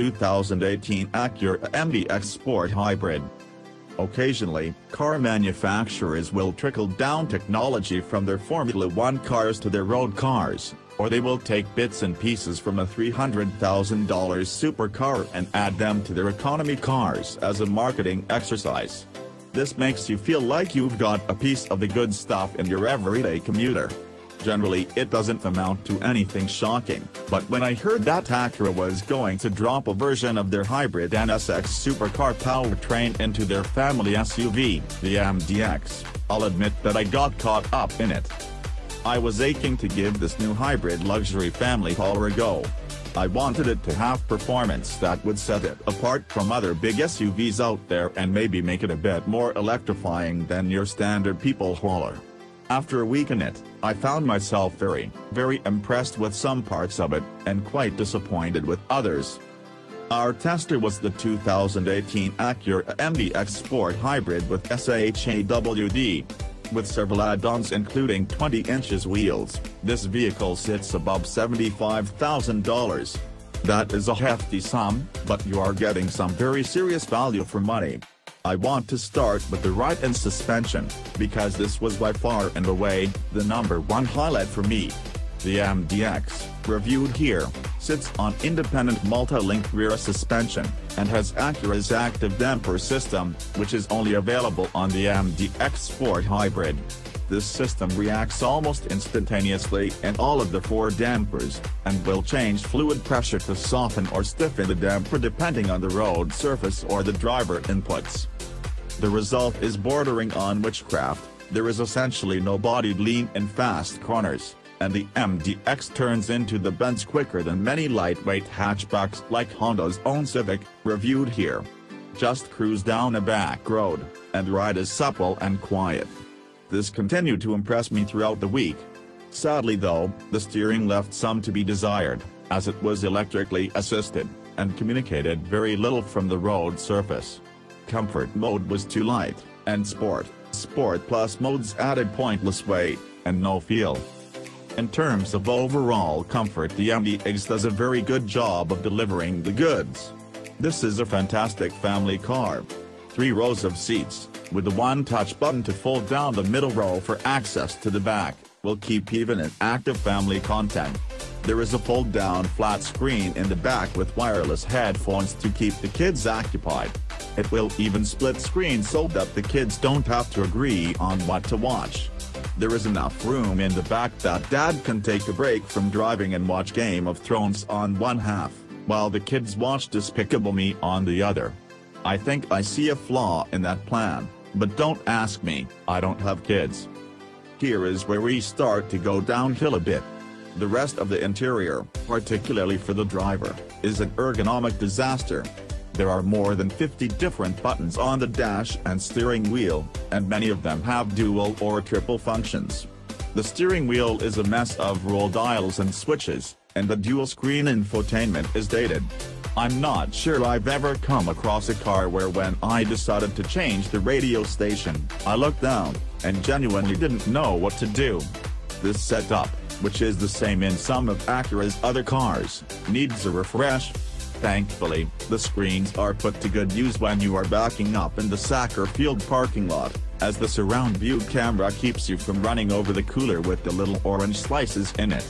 2018 Acura MDX Sport Hybrid. Occasionally, car manufacturers will trickle down technology from their Formula One cars to their road cars, or they will take bits and pieces from a $300,000 supercar and add them to their economy cars as a marketing exercise. This makes you feel like you've got a piece of the good stuff in your everyday commuter. Generally, it doesn't amount to anything shocking, but when I heard that Acura was going to drop a version of their Hybrid NSX supercar powertrain into their family SUV, the MDX, I'll admit that I got caught up in it. I was aching to give this new hybrid luxury family car a go. I wanted it to have performance that would set it apart from other big SUVs out there and maybe make it a bit more electrifying than your standard people hauler. After a week in it, I found myself very impressed with some parts of it, and quite disappointed with others. Our tester was the 2018 Acura MDX Sport Hybrid with SHAWD. With several add-ons including 20 inches wheels, this vehicle sits above $75,000. That is a hefty sum, but you are getting some very serious value for money. I want to start with the ride and suspension, because this was by far and away the #1 highlight for me. The MDX, reviewed here, sits on independent multi-link rear suspension, and has Acura's active damper system, which is only available on the MDX Sport Hybrid. This system reacts almost instantaneously in all of the 4 dampers, and will change fluid pressure to soften or stiffen the damper depending on the road surface or the driver inputs. The result is bordering on witchcraft. There is essentially no body lean in fast corners, and the MDX turns into the bends quicker than many lightweight hatchbacks like Honda's own Civic, reviewed here. Just cruise down a back road, and ride is supple and quiet. This continued to impress me throughout the week. Sadly though, the steering left some to be desired, as it was electrically assisted, and communicated very little from the road surface. Comfort mode was too light, and Sport Plus modes added pointless weight, and no feel. In terms of overall comfort, the MDX does a very good job of delivering the goods. This is a fantastic family car. 3 rows of seats, with the one-touch button to fold down the middle row for access to the back, will keep even an active family content. There is a fold-down flat screen in the back with wireless headphones to keep the kids occupied. It will even split screen so that the kids don't have to agree on what to watch. There is enough room in the back that Dad can take a break from driving and watch Game of Thrones on one half, while the kids watch Despicable Me on the other. I think I see a flaw in that plan, but don't ask me, I don't have kids. Here is where we start to go downhill a bit. The rest of the interior, particularly for the driver, is an ergonomic disaster. There are more than 50 different buttons on the dash and steering wheel, and many of them have dual or triple functions. The steering wheel is a mess of roll dials and switches, and the dual-screen infotainment is dated. I'm not sure I've ever come across a car where when I decided to change the radio station, I looked down, and genuinely didn't know what to do. This setup, which is the same in some of Acura's other cars, needs a refresh. Thankfully, the screens are put to good use when you are backing up in the Sacker-Field parking lot, as the surround view camera keeps you from running over the cooler with the little orange slices in it.